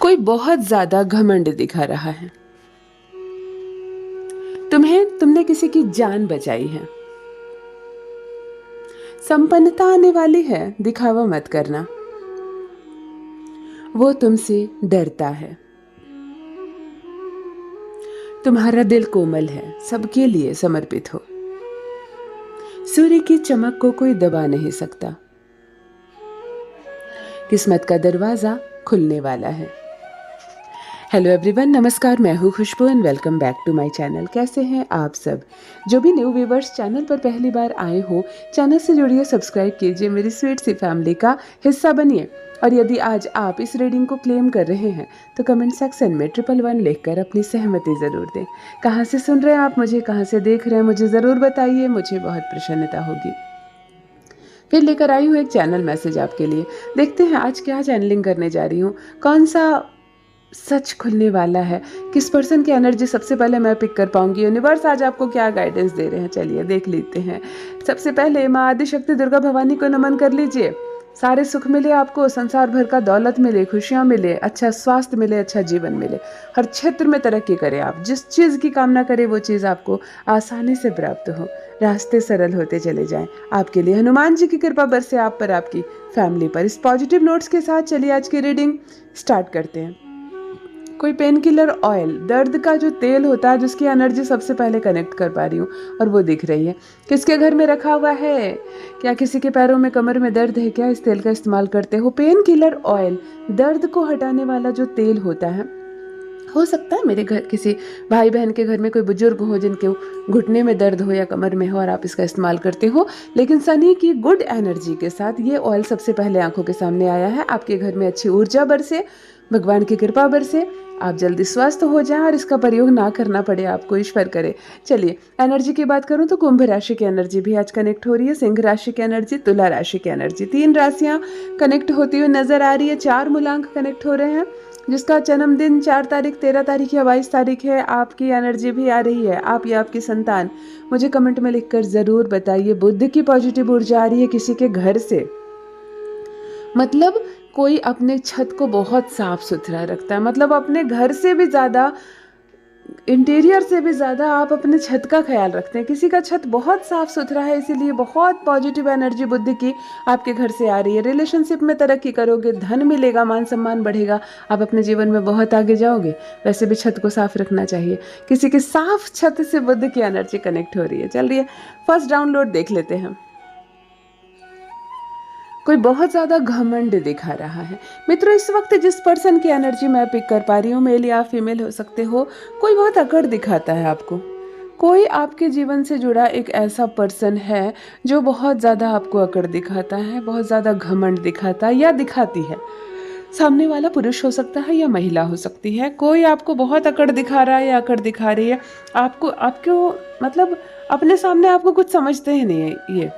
कोई बहुत ज्यादा घमंड दिखा रहा है। तुमने किसी की जान बचाई है। संपन्नता आने वाली है, दिखावा मत करना। वो तुमसे डरता है। तुम्हारा दिल कोमल है, सबके लिए समर्पित हो। सूर्य की चमक को कोई दबा नहीं सकता। किस्मत का दरवाजा खुलने वाला है। हेलो एवरीवन, नमस्कार। मैं हूँ Khushboo and welcome back to my channel. कैसे हैं आप सब? जो भी न्यू व्यूवर्स चैनल पर पहली बार आए हो, चैनल से जुड़िए, सब्सक्राइब कीजिए, मेरी स्वीट सी फैमिली का हिस्सा बनिए। और यदि आज आप इस रीडिंग को क्लेम कर रहे हैं तो कमेंट सेक्शन में 111 लिखकर अपनी सहमति ज़रूर दें। कहाँ से सुन रहे हैं आप मुझे, कहाँ से देख रहे हैं, मुझे ज़रूर बताइए, मुझे बहुत प्रसन्नता होगी। फिर लेकर आई हूँ एक चैनल मैसेज आपके लिए। देखते हैं आज क्या चैनलिंग करने जा रही हूँ, कौन सा सच खुलने वाला है, किस पर्सन की एनर्जी सबसे पहले मैं पिक कर पाऊंगी। यूनिवर्स आज आपको क्या गाइडेंस दे रहे हैं, चलिए देख लेते हैं। सबसे पहले माँ आदिशक्ति दुर्गा भवानी को नमन कर लीजिए। सारे सुख मिले आपको, संसार भर का दौलत मिले, खुशियाँ मिले, अच्छा स्वास्थ्य मिले, अच्छा जीवन मिले, हर क्षेत्र में तरक्की करें आप। जिस चीज़ की कामना करें वो चीज़ आपको आसानी से प्राप्त हो, रास्ते सरल होते चले जाएं। आपके लिए हनुमान जी की कृपा बरसे आप पर, आपकी फैमिली पर। इस पॉजिटिव नोट्स के साथ चलिए आज की रीडिंग स्टार्ट करते हैं। कोई पेन किलर ऑयल, दर्द का जो तेल होता है जिसकी एनर्जी सबसे पहले कनेक्ट कर पा रही हूँ और वो दिख रही है। किसके घर में रखा हुआ है? क्या किसी के पैरों में, कमर में दर्द है क्या? इस तेल का इस्तेमाल करते हो। पेन किलर ऑयल दर्द को हटाने वाला जो तेल होता है। हो सकता है मेरे घर किसी भाई बहन के घर में कोई बुजुर्ग हो जिनके घुटने में दर्द हो या कमर में हो और आप इसका इस्तेमाल करते हो। लेकिन शनि की गुड एनर्जी के साथ ये ऑयल सबसे पहले आंखों के सामने आया है। आपके घर में अच्छी ऊर्जा बरसे, भगवान की कृपा बरसे, आप जल्दी स्वस्थ हो जाएं और इसका प्रयोग ना करना पड़े आपको, ईश्वर करे। चलिए एनर्जी की बात करूं तो कुंभ राशि की एनर्जी भी आज कनेक्ट हो रही है, सिंह राशि की एनर्जी, तुला राशि की एनर्जी, 3 राशियां कनेक्ट होती हुई नजर आ रही है। 4 मूलांक कनेक्ट हो रहे हैं। जिसका जन्मदिन 4 तारीख, 13 तारीख या 22 तारीख है, आपकी एनर्जी भी आ रही है, आप या आपकी संतान। मुझे कमेंट में लिखकर ज़रूर बताइए। बुद्ध की पॉजिटिव ऊर्जा आ रही है किसी के घर से, मतलब कोई अपने छत को बहुत साफ सुथरा रखता है, मतलब अपने घर से भी ज़्यादा, इंटीरियर से भी ज़्यादा आप अपने छत का ख्याल रखते हैं। किसी का छत बहुत साफ सुथरा है, इसीलिए बहुत पॉजिटिव एनर्जी बुद्धि की आपके घर से आ रही है। रिलेशनशिप में तरक्की करोगे, धन मिलेगा, मान सम्मान बढ़ेगा, आप अपने जीवन में बहुत आगे जाओगे। वैसे भी छत को साफ रखना चाहिए। किसी की साफ छत से बुद्धि की एनर्जी कनेक्ट हो रही है। चल रही है, फर्स्ट डाउनलोड देख लेते हैं। कोई बहुत ज़्यादा घमंड दिखा रहा है। मित्रों, इस वक्त जिस पर्सन की एनर्जी मैं पिक कर पा रही हूँ, मेल या फीमेल हो सकते हो, कोई बहुत अकड़ दिखाता है आपको। कोई आपके जीवन से जुड़ा एक ऐसा पर्सन है जो बहुत ज़्यादा आपको अकड़ दिखाता है, बहुत ज़्यादा घमंड दिखाता है या दिखाती है। सामने वाला पुरुष हो सकता है या महिला हो सकती है। कोई आपको बहुत अकड़ दिखा रहा है या अकड़ दिखा रही है। आपको मतलब अपने सामने आपको कुछ समझते ही नहीं है ये।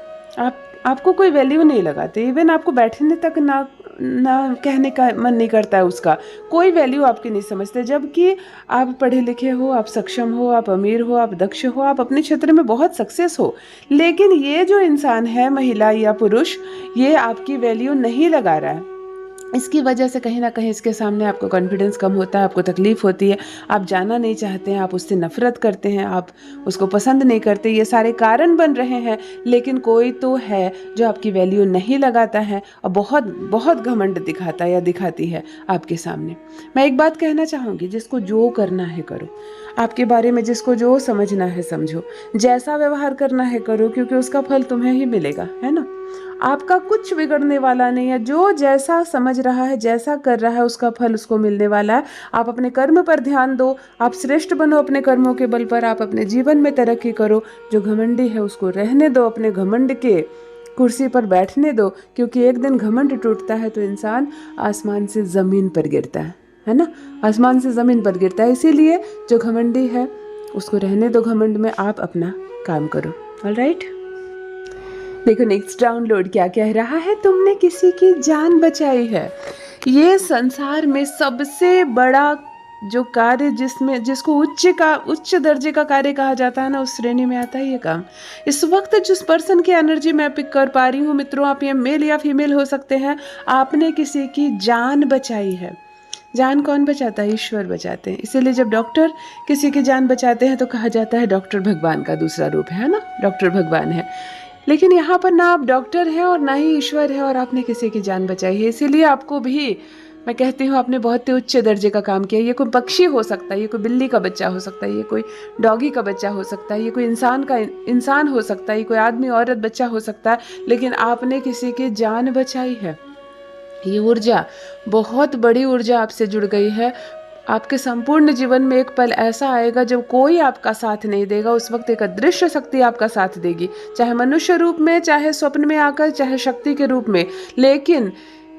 आपको कोई वैल्यू नहीं लगाते, इवन आपको बैठने तक ना कहने का मन नहीं करता है उसका। कोई वैल्यू आपकी नहीं समझते, जबकि आप पढ़े लिखे हो, आप सक्षम हो, आप अमीर हो, आप दक्ष हो, आप अपने क्षेत्र में बहुत सक्सेस हो। लेकिन ये जो इंसान है, महिला या पुरुष, ये आपकी वैल्यू नहीं लगा रहा है। इसकी वजह से कहीं ना कहीं इसके सामने आपको कॉन्फिडेंस कम होता है, आपको तकलीफ होती है, आप जाना नहीं चाहते हैं, आप उससे नफरत करते हैं, आप उसको पसंद नहीं करते। ये सारे कारण बन रहे हैं। लेकिन कोई तो है जो आपकी वैल्यू नहीं लगाता है और बहुत बहुत घमंड दिखाता है या दिखाती है आपके सामने। मैं एक बात कहना चाहूँगी, जिसको जो करना है करो, आपके बारे में जिसको जो समझना है समझो, जैसा व्यवहार करना है करो, क्योंकि उसका फल तुम्हें ही मिलेगा, है ना। आपका कुछ बिगड़ने वाला नहीं है। जो जैसा समझ रहा है, जैसा कर रहा है, उसका फल उसको मिलने वाला है। आप अपने कर्म पर ध्यान दो, आप श्रेष्ठ बनो अपने कर्मों के बल पर, आप अपने जीवन में तरक्की करो। जो घमंडी है उसको रहने दो, अपने घमंड के कुर्सी पर बैठने दो, क्योंकि एक दिन घमंड टूटता है तो इंसान आसमान से ज़मीन पर गिरता है ना, आसमान से ज़मीन पर गिरता है। इसीलिए जो घमंडी है उसको रहने दो घमंड में, आप अपना काम करो। ऑलराइट, देखो नेक्स्ट डाउनलोड क्या कह रहा है। तुमने किसी की जान बचाई है। ये संसार में सबसे बड़ा जो कार्य, जिसको उच्च दर्जे का कार्य कहा जाता है ना, उस श्रेणी में आता है ये काम। इस वक्त जिस पर्सन की एनर्जी मैं पिक कर पा रही हूँ मित्रों, आप ये मेल या फीमेल हो सकते हैं, आपने किसी की जान बचाई है। जान कौन बचाता है? ईश्वर बचाते हैं। इसीलिए जब डॉक्टर किसी की जान बचाते हैं तो कहा जाता है डॉक्टर भगवान का दूसरा रूप है ना, डॉक्टर भगवान है। लेकिन यहाँ पर ना आप डॉक्टर हैं और ना ही ईश्वर है, और आपने किसी की जान बचाई है। इसीलिए आपको भी मैं कहती हूँ आपने बहुत ही उच्च दर्जे का काम किया। ये कोई पक्षी हो सकता है, ये कोई बिल्ली का बच्चा हो सकता है, ये कोई डॉगी का बच्चा हो सकता है, ये कोई इंसान हो सकता है, ये कोई आदमी औरत बच्चा हो सकता है, लेकिन आपने किसी की जान बचाई है। ये ऊर्जा, बहुत बड़ी ऊर्जा आपसे जुड़ गई है। आपके संपूर्ण जीवन में एक पल ऐसा आएगा जब कोई आपका साथ नहीं देगा। उस वक्त एक अदृश्य शक्ति आपका साथ देगी, चाहे मनुष्य रूप में, चाहे स्वप्न में आकर, चाहे शक्ति के रूप में। लेकिन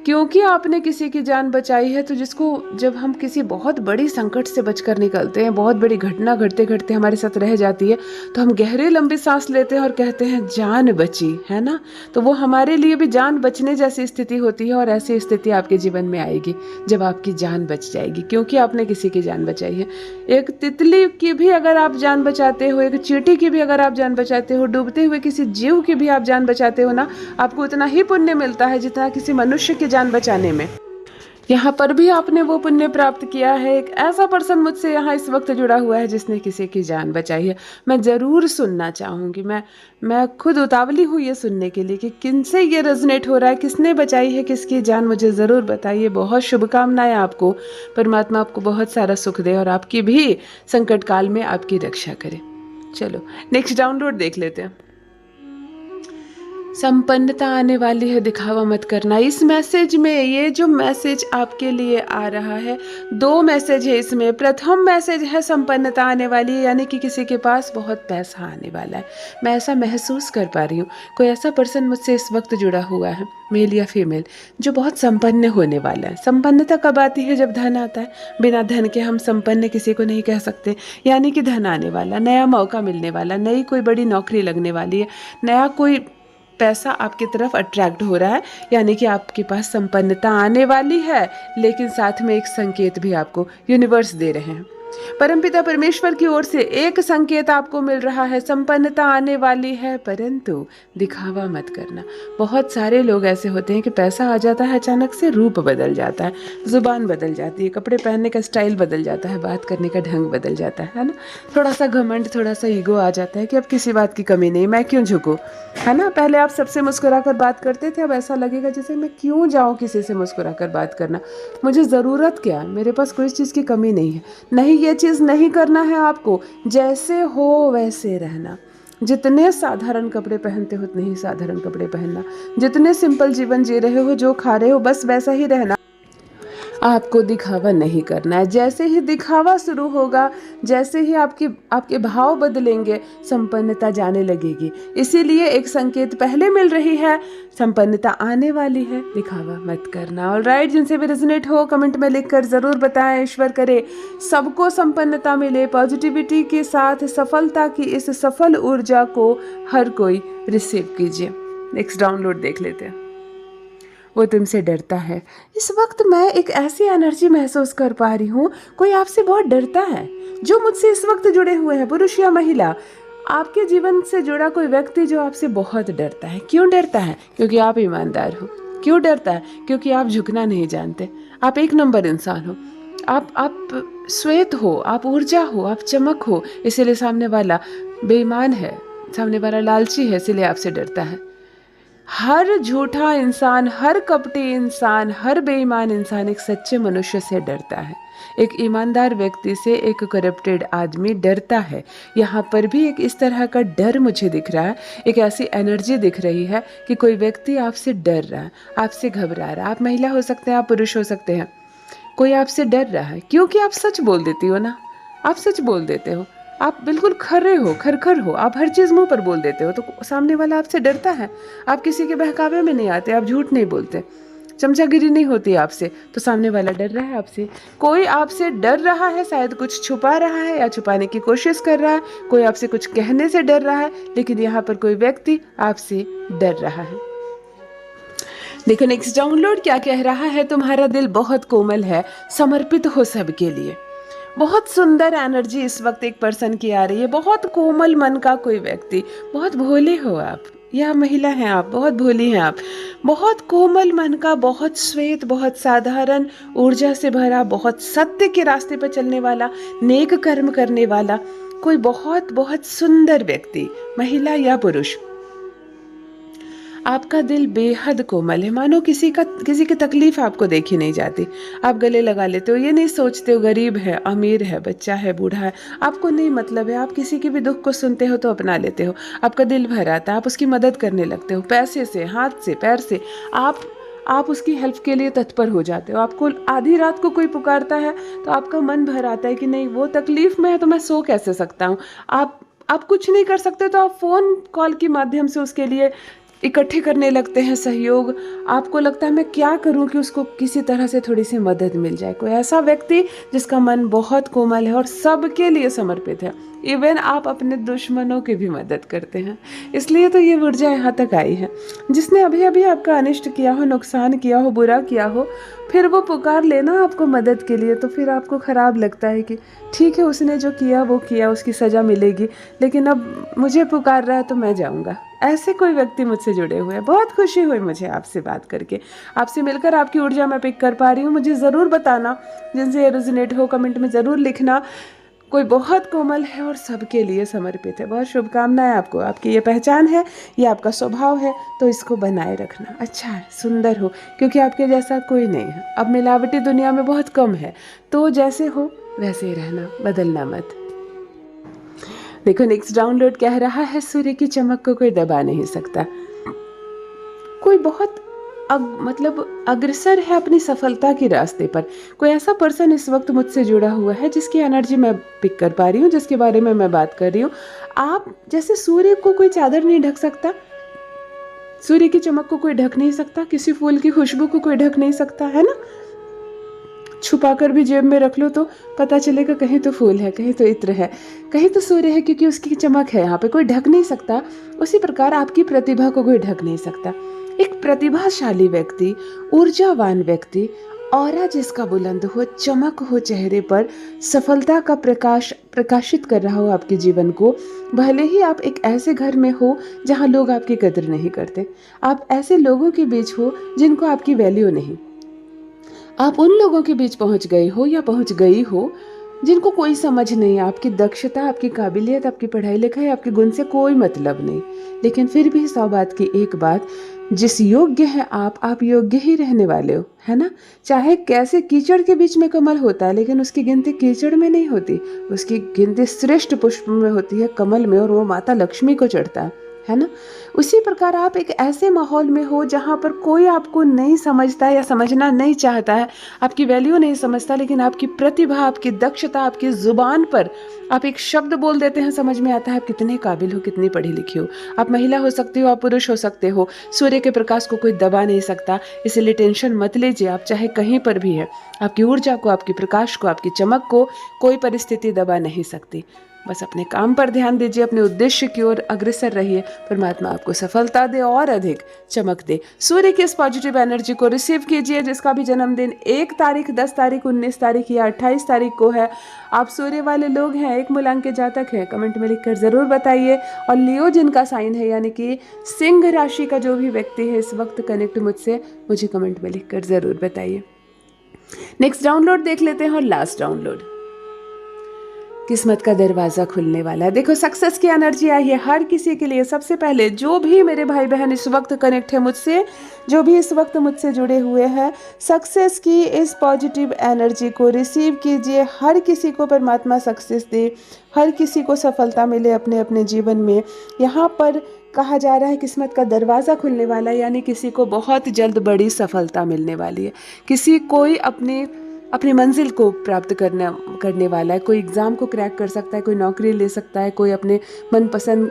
क्योंकि आपने किसी की जान बचाई है, तो जिसको जब हम किसी बहुत बड़ी संकट से बचकर निकलते हैं, बहुत बड़ी घटना घटते घटते हमारे साथ रह जाती है, तो हम गहरे लंबी सांस लेते हैं और कहते हैं जान बची, है ना। तो वो हमारे लिए भी जान बचने जैसी स्थिति होती है, और ऐसी स्थिति आपके जीवन में आएगी जब आपकी जान बच जाएगी, क्योंकि आपने किसी की जान बचाई है। एक तितली की भी अगर आप जान बचाते हो, एक चींटी की भी अगर आप जान बचाते हो, डूबते हुए किसी जीव की भी आप जान बचाते हो ना, आपको उतना ही पुण्य मिलता है जितना किसी मनुष्य की जान बचाने में। यहाँ पर भी आपने वो पुण्य प्राप्त किया है। एक ऐसा पर्सन मुझसे यहाँ इस वक्त जुड़ा हुआ है जिसने किसी की जान बचाई है। मैं ज़रूर सुनना चाहूँगी, मैं खुद उतावली हूँ ये सुनने के लिए कि किनसे ये रेजोनेट हो रहा है, किसने बचाई है किसकी जान, मुझे ज़रूर बताइए। बहुत शुभकामनाएं आपको। परमात्मा आपको बहुत सारा सुख दे और आपकी भी संकट काल में आपकी रक्षा करे। चलो नेक्स्ट डाउनलोड देख लेते हैं। संपन्नता आने वाली है, दिखावा मत करना। इस मैसेज में, ये जो मैसेज आपके लिए आ रहा है, 2 मैसेज है इसमें। प्रथम मैसेज है संपन्नता आने वाली है, यानी कि किसी के पास बहुत पैसा आने वाला है। मैं ऐसा महसूस कर पा रही हूँ। कोई ऐसा पर्सन मुझसे इस वक्त जुड़ा हुआ है, मेल या फीमेल, जो बहुत संपन्न होने वाला है। संपन्नता कब आती है? जब धन आता है। बिना धन के हम संपन्न किसी को नहीं कह सकते। यानी कि धन आने वाला, नया मौका मिलने वाला, नई कोई बड़ी नौकरी लगने वाली है, नया कोई पैसा आपकी तरफ अट्रैक्ट हो रहा है, यानी कि आपके पास संपन्नता आने वाली है। लेकिन साथ में एक संकेत भी आपको यूनिवर्स दे रहे हैं। परमपिता परमेश्वर की ओर से एक संकेत आपको मिल रहा है, संपन्नता आने वाली है, परंतु दिखावा मत करना। बहुत सारे लोग ऐसे होते हैं कि पैसा आ जाता है, अचानक से रूप बदल जाता है, जुबान बदल जाती है, कपड़े पहनने का स्टाइल बदल जाता है, बात करने का ढंग बदल जाता है ना। थोड़ा सा घमंड, थोड़ा सा ईगो आ जाता है कि अब किसी बात की कमी नहीं, मैं क्यों झुकूं, है ना। पहले आप सबसे मुस्कुरा कर बात करते थे, अब ऐसा लगेगा जैसे मैं क्यों जाऊं किसी से मुस्कुरा कर बात करना, मुझे ज़रूरत क्या है, मेरे पास कोई चीज़ की कमी नहीं है। नहीं, ये चीज़ नहीं करना है आपको। जैसे हो वैसे रहना। जितने साधारण कपड़े पहनते हो उतने ही साधारण कपड़े पहनना। जितने सिंपल जीवन जी रहे हो, जो खा रहे हो, बस वैसा ही रहना। आपको दिखावा नहीं करना है। जैसे ही दिखावा शुरू होगा, जैसे ही आपके भाव बदलेंगे, संपन्नता जाने लगेगी। इसीलिए एक संकेत पहले मिल रही है, संपन्नता आने वाली है, दिखावा मत करना। ऑलराइट, जिनसे भी रेजोनेट हो कमेंट में लिखकर ज़रूर बताएं। ईश्वर करे सबको संपन्नता मिले, पॉजिटिविटी के साथ सफलता की इस सफल ऊर्जा को हर कोई रिसीव कीजिए। नेक्स्ट डाउनलोड देख लेते हैं। वो तुमसे डरता है। इस वक्त मैं एक ऐसी एनर्जी महसूस कर पा रही हूँ, कोई आपसे बहुत डरता है। जो मुझसे इस वक्त जुड़े हुए हैं, पुरुष या महिला, आपके जीवन से जुड़ा कोई व्यक्ति जो आपसे बहुत डरता है। क्यों डरता है? क्योंकि आप ईमानदार हो। क्यों डरता है? क्योंकि आप झुकना नहीं जानते। आप 1 नंबर इंसान हो। आप श्वेत हो, आप ऊर्जा हो, आप चमक हो। इसीलिए सामने वाला बेईमान है, सामने वाला लालची है, इसीलिए आपसे डरता है। हर झूठा इंसान, हर कपटी इंसान, हर बेईमान इंसान एक सच्चे मनुष्य से डरता है। एक ईमानदार व्यक्ति से एक करप्टेड आदमी डरता है। यहाँ पर भी एक इस तरह का डर मुझे दिख रहा है। एक ऐसी एनर्जी दिख रही है कि कोई व्यक्ति आपसे डर रहा है, आपसे घबरा रहा है। आप महिला हो सकते हैं, आप पुरुष हो सकते हैं। कोई आपसे डर रहा है क्योंकि आप सच बोल देती हो ना। आप सच बोल देते हो, आप बिल्कुल खरे हो, खरखर हो, आप हर चीज़ मुंह पर बोल देते हो, तो सामने वाला आपसे डरता है। आप किसी के बहकावे में नहीं आते, आप झूठ नहीं बोलते, चमचागिरी नहीं होती आपसे, तो सामने वाला डर रहा है आपसे। कोई आपसे डर रहा है, शायद कुछ छुपा रहा है या छुपाने की कोशिश कर रहा है। कोई आपसे कुछ कहने से डर रहा है, लेकिन यहाँ पर कोई व्यक्ति आपसे डर रहा है। देखो नेक्स्ट डाउनलोड क्या कह रहा है। तुम्हारा दिल बहुत कोमल है, समर्पित हो सबके लिए। बहुत सुंदर एनर्जी इस वक्त एक पर्सन की आ रही है। बहुत कोमल मन का कोई व्यक्ति, बहुत भोले हो आप, यह महिला हैं आप, बहुत भोली हैं आप, बहुत कोमल मन का, बहुत श्वेत, बहुत साधारण, ऊर्जा से भरा, बहुत सत्य के रास्ते पर चलने वाला, नेक कर्म करने वाला, कोई बहुत बहुत सुंदर व्यक्ति, महिला या पुरुष। आपका दिल बेहद कोमल है, मानो किसी की तकलीफ आपको देखी नहीं जाती। आप गले लगा लेते हो, ये नहीं सोचते हो गरीब है, अमीर है, बच्चा है, बूढ़ा है, आपको नहीं मतलब है। आप किसी के भी दुख को सुनते हो तो अपना लेते हो, आपका दिल भर आता है, आप उसकी मदद करने लगते हो, पैसे से, हाथ से, पैर से। आप उसकी हेल्प के लिए तत्पर हो जाते हो। आपको आधी रात को कोई पुकारता है तो आपका मन भर आता है कि नहीं, वो तकलीफ में है तो मैं सो कैसे सकता हूँ। आप कुछ नहीं कर सकते तो आप फ़ोन कॉल के माध्यम से उसके लिए इकट्ठे करने लगते हैं सहयोग। आपको लगता है मैं क्या करूं कि उसको किसी तरह से थोड़ी सी मदद मिल जाए। कोई ऐसा व्यक्ति जिसका मन बहुत कोमल है और सबके लिए समर्पित है, इवन आप अपने दुश्मनों की भी मदद करते हैं। इसलिए तो ये ऊर्जा यहाँ तक आई है। जिसने अभी अभी आपका अनिष्ट किया हो, नुकसान किया हो, बुरा किया हो, फिर वो पुकार लेना आपको मदद के लिए, तो फिर आपको ख़राब लगता है कि ठीक है, उसने जो किया वो किया, उसकी सज़ा मिलेगी, लेकिन अब मुझे पुकार रहा है तो मैं जाऊँगा। ऐसे कोई व्यक्ति मुझसे जुड़े हुए हैं। बहुत खुशी हुई मुझे आपसे बात करके, आपसे मिलकर। आपकी ऊर्जा मैं पिक कर पा रही हूँ। मुझे ज़रूर बताना जिनसे ये रेजोनेट हो, कमेंट में ज़रूर लिखना। कोई बहुत कोमल है और सबके लिए समर्पित है। बहुत शुभकामनाएं आपको। आपकी ये पहचान है, ये आपका स्वभाव है, तो इसको बनाए रखना। अच्छा है, सुंदर हो, क्योंकि आपके जैसा कोई नहीं है। अब मिलावटी दुनिया में बहुत कम है, तो जैसे हो वैसे ही रहना, बदलना मत। देखो नेक्स्ट डाउनलोड कह रहा है, सूर्य की चमक को कोई दबा नहीं सकता। कोई बहुत मतलब अग्रसर है अपनी सफलता के रास्ते पर। कोई ऐसा पर्सन इस वक्त मुझसे जुड़ा हुआ है जिसकी एनर्जी मैं पिक कर पा रही हूँ, जिसके बारे में मैं बात कर रही हूँ। आप जैसे सूर्य को कोई चादर नहीं ढक सकता, सूर्य की चमक को कोई ढक नहीं सकता, किसी फूल की खुशबू को कोई ढक नहीं सकता, है ना। छुपा कर भी जेब में रख लो तो पता चलेगा कहीं तो फूल है, कहीं तो इत्र है, कहीं तो सूर्य है, क्योंकि उसकी चमक है, यहाँ पे कोई ढक नहीं सकता। उसी प्रकार आपकी प्रतिभा को कोई ढक नहीं सकता। एक प्रतिभाशाली व्यक्ति, ऊर्जावान व्यक्ति, ऑरा जिसका बुलंद हो, चमक हो चेहरे पर, सफलता का प्रकाशित कर रहा हो आपके जीवन को। भले ही आप एक ऐसे घर में हो जहाँ लोग आपकी कदर नहीं करते, आप ऐसे लोगों के बीच हो जिनको आपकी वैल्यू नहीं, आप उन लोगों के बीच पहुंच गए हो या पहुंच गई हो जिनको कोई समझ नहीं, आपकी दक्षता, आपकी काबिलियत, आपकी पढ़ाई लिखाई, आपके गुण से कोई मतलब नहीं, लेकिन फिर भी 100 बात की एक बात, जिस योग्य है आप योग्य ही रहने वाले हो, है ना। चाहे कैसे कीचड़ के बीच में कमल होता है, लेकिन उसकी गिनती कीचड़ में नहीं होती, उसकी गिनती श्रेष्ठ पुष्प में होती है, कमल में, और वो माता लक्ष्मी को चढ़ता है ना। उसी प्रकार आप एक ऐसे माहौल में हो जहाँ पर कोई आपको नहीं समझता या समझना नहीं चाहता है, आपकी वैल्यू नहीं समझता, लेकिन आपकी प्रतिभा, आपकी दक्षता, आपकी जुबान पर आप एक शब्द बोल देते हैं, समझ में आता है आप कितने काबिल हो, कितनी पढ़ी लिखी हो। आप महिला हो सकती हो, आप पुरुष हो सकते हो। सूर्य के प्रकाश को कोई दबा नहीं सकता, इसलिए टेंशन मत लीजिए। आप चाहे कहीं पर भी है, आपकी ऊर्जा को, आपकी प्रकाश को, आपकी चमक को कोई परिस्थिति दबा नहीं सकती। बस अपने काम पर ध्यान दीजिए, अपने उद्देश्य की ओर अग्रसर रहिए। परमात्मा आपको सफलता दे और अधिक चमक दे। सूर्य की इस पॉजिटिव एनर्जी को रिसीव कीजिए। जिसका भी जन्मदिन 1 तारीख, 10 तारीख, 19 तारीख या 28 तारीख को है, आप सूर्य वाले लोग हैं, 1 मूलांक के जातक हैं, कमेंट में लिखकर ज़रूर बताइए। और लियो जिनका साइन है, यानी कि सिंह राशि का जो भी व्यक्ति है इस वक्त कनेक्ट मुझसे, मुझे कमेंट में लिखकर ज़रूर बताइए। नेक्स्ट डाउनलोड देख लेते हैं, और लास्ट डाउनलोड, किस्मत का दरवाज़ा खुलने वाला है। देखो सक्सेस की एनर्जी आई है हर किसी के लिए। सबसे पहले जो भी मेरे भाई बहन इस वक्त कनेक्ट है मुझसे, जो भी इस वक्त मुझसे जुड़े हुए हैं, सक्सेस की इस पॉजिटिव एनर्जी को रिसीव कीजिए। हर किसी को परमात्मा सक्सेस दे, हर किसी को सफलता मिले अपने अपने जीवन में। यहाँ पर कहा जा रहा है किस्मत का दरवाज़ा खुलने वाला है, यानी किसी को बहुत जल्द बड़ी सफलता मिलने वाली है। कोई अपनी मंजिल को प्राप्त करने वाला है। कोई एग्ज़ाम को क्रैक कर सकता है, कोई नौकरी ले सकता है, कोई अपने मनपसंद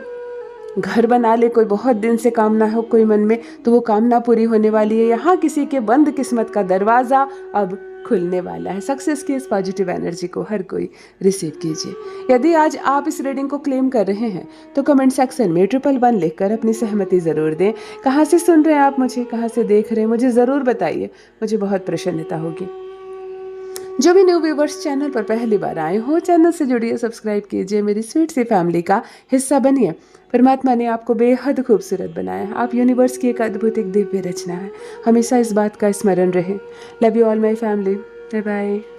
घर बना ले, कोई बहुत दिन से कामना हो कोई मन में, तो वो कामना पूरी होने वाली है। यहाँ किसी के बंद किस्मत का दरवाज़ा अब खुलने वाला है। सक्सेस की इस पॉजिटिव एनर्जी को हर कोई रिसीव कीजिए। यदि आज आप इस रीडिंग को क्लेम कर रहे हैं तो कमेंट सेक्शन में 111 लिखकर अपनी सहमति ज़रूर दें। कहाँ से सुन रहे हैं आप मुझे, कहाँ से देख रहे हैं, मुझे ज़रूर बताइए, मुझे बहुत प्रसन्नता होगी। जो भी न्यू व्यूवर्स चैनल पर पहली बार आए हो, चैनल से जुड़िए, सब्सक्राइब कीजिए, मेरी स्वीट सी फैमिली का हिस्सा बनिए। परमात्मा ने आपको बेहद खूबसूरत बनाया है। आप यूनिवर्स की एक अद्भुत, एक दिव्य रचना है। हमेशा इस बात का स्मरण रहे। Love you all my family. Bye bye.